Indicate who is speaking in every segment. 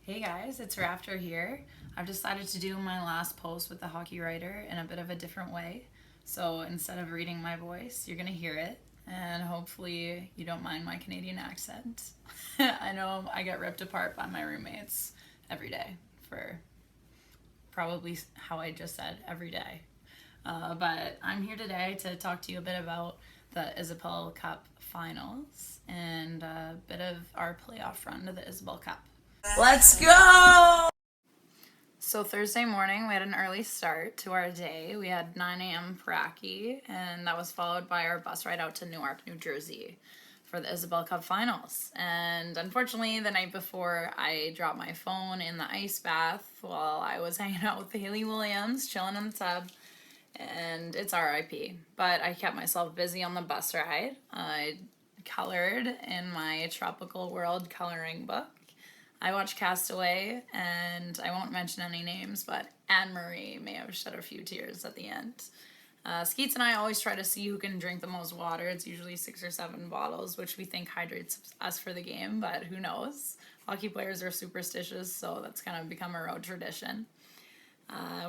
Speaker 1: Hey guys, it's Rafter here. I've decided to do my last post with the hockey writer in a bit of a different way. So instead of reading my voice, you're going to hear it, and hopefully you don't mind my Canadian accent. I know I get ripped apart by my roommates every day for probably how I just said every day. But I'm here today to talk to you a bit about the Isobel Cup finals and a bit of our playoff run to the Isobel Cup. Let's go! So Thursday morning, we had an early start to our day. We had 9 a.m. pracky, and that was followed by our bus ride out to Newark, New Jersey for the Isobel Cup finals. And unfortunately, the night before, I dropped my phone in the ice bath while I was hanging out with Haley Williams, chilling in the tub, and it's RIP. But I kept myself busy on the bus ride. I colored in my Tropical World coloring book. I watched Castaway, and I won't mention any names, but Anne-Marie may have shed a few tears at the end. Skeets and I always try to see who can drink the most water. It's usually 6 or 7 bottles, which we think hydrates us for the game, but who knows? Hockey players are superstitious, so that's kind of become a road tradition.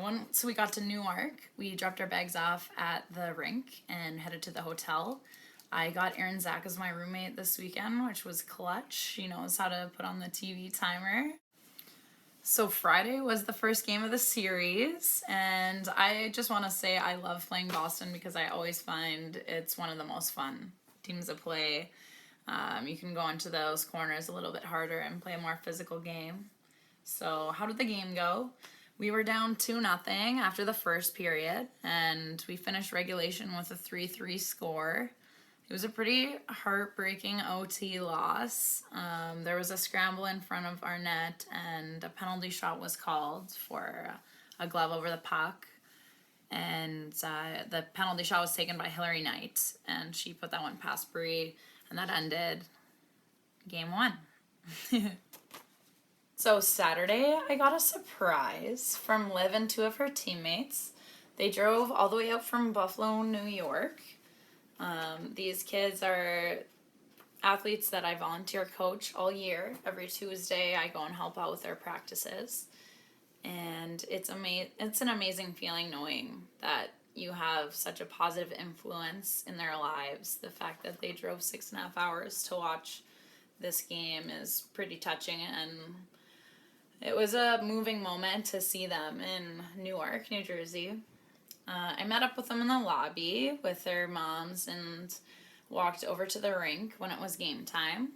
Speaker 1: Once we got to Newark, we dropped our bags off at the rink and headed to the hotel. I got Erin Zach as my roommate this weekend, which was clutch. She knows how to put on the TV timer. So Friday was the first game of the series, and I just want to say I love playing Boston because I always find it's one of the most fun teams to play. You can go into those corners a little bit harder and play a more physical game. So how did the game go? We were down 2-0 after the first period, and we finished regulation with a 3-3 score. It was a pretty heartbreaking OT loss. There was a scramble in front of our net, and a penalty shot was called for a glove over the puck. And the penalty shot was taken by Hillary Knight, and she put that one past Brie, and that ended game 1. So Saturday, I got a surprise from Liv and 2 of her teammates. They drove all the way up from Buffalo, New York. These kids are athletes that I volunteer coach all year. Every Tuesday, I go and help out with their practices. And it's an amazing feeling knowing that you have such a positive influence in their lives. The fact that they drove 6.5 hours to watch this game is pretty touching, and it was a moving moment to see them in Newark, New Jersey. I met up with them in the lobby with their moms and walked over to the rink when it was game time.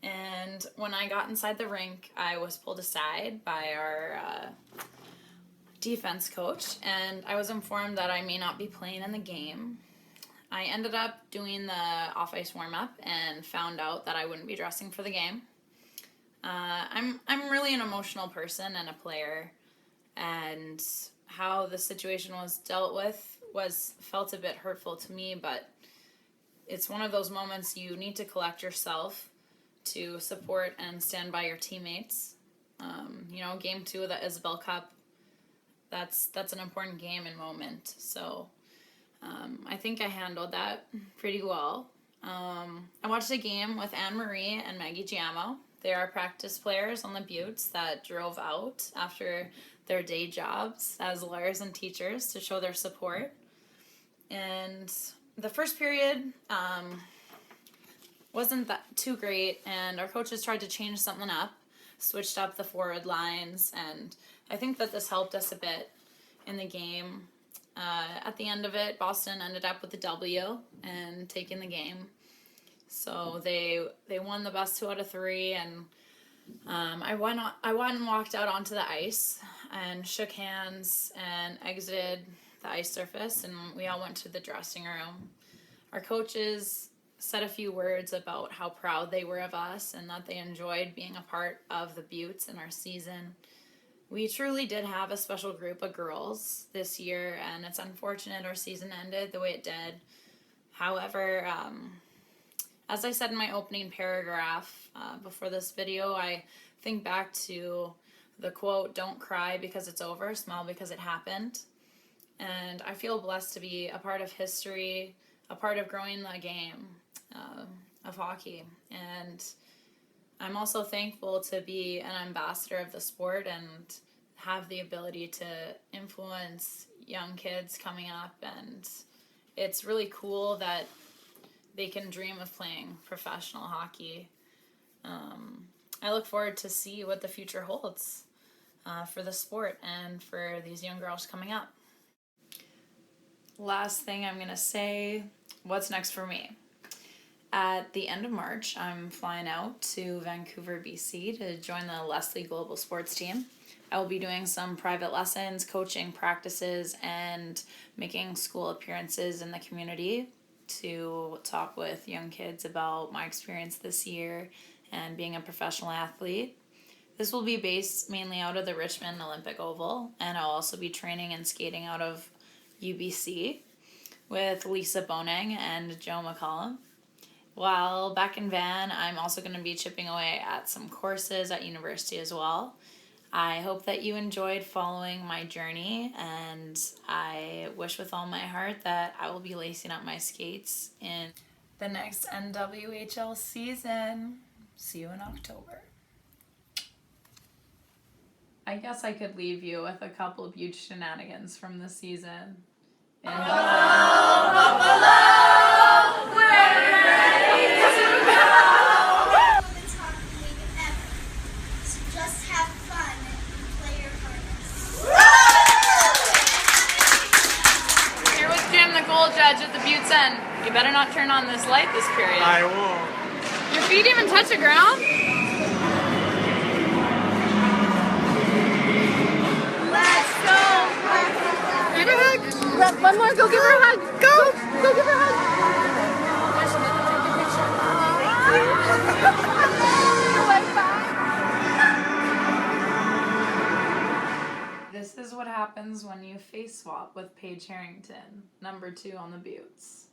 Speaker 1: And when I got inside the rink, I was pulled aside by our defense coach, and I was informed that I may not be playing in the game. I ended up doing the off-ice warm-up and found out that I wouldn't be dressing for the game. I'm really an emotional person and a player, and how the situation was dealt with felt a bit hurtful to me, but it's one of those moments you need to collect yourself to support and stand by your teammates. Game 2 of the Isobel Cup, that's an important game and moment. So I think I handled that pretty well. I watched a game with Anne-Marie and Maggie Giamo. They are practice players on the Buttes that drove out after their day jobs as lawyers and teachers to show their support. And the first period wasn't that too great, and our coaches tried to change something up, switched up the forward lines, and I think that this helped us a bit in the game. At the end of it, Boston ended up with a W and taking the game. So they won the best 2 out of 3, and I went and walked out onto the ice and shook hands and exited the ice surface, and we all went to the dressing room. Our coaches said a few words about how proud they were of us and that they enjoyed being a part of the Buttes in our season. We truly did have a special group of girls this year, and it's unfortunate our season ended the way it did. However, as I said in my opening paragraph before this video, I think back to the quote, "Don't cry because it's over, smile because it happened." And I feel blessed to be a part of history, a part of growing the game of hockey. And I'm also thankful to be an ambassador of the sport and have the ability to influence young kids coming up, and it's really cool that they can dream of playing professional hockey. I look forward to see what the future holds for the sport and for these young girls coming up. Last thing I'm going to say, what's next for me? At the end of March, I'm flying out to Vancouver, BC to join the Leslie Global Sports team. I will be doing some private lessons, coaching practices, and making school appearances in the community to talk with young kids about my experience this year and being a professional athlete. This will be based mainly out of the Richmond Olympic Oval, and I'll also be training and skating out of UBC with Lisa Bonang and Joe McCollum. While back in Van, I'm also going to be chipping away at some courses at university as well. I hope that you enjoyed following my journey, and I wish with all my heart that I will be lacing up my skates in the next NWHL season. See you in October. I guess I could leave you with a couple of huge shenanigans from the season. Judge at the Butte's End. You better not turn on this light this period.
Speaker 2: I won't.
Speaker 1: Your feet even touch the ground? Let's go! Give her a hug! One more, go give her a hug! Go! Go give her a hug! This is what happens when you face swap with Paige Harrington, number 2 on the Buttes.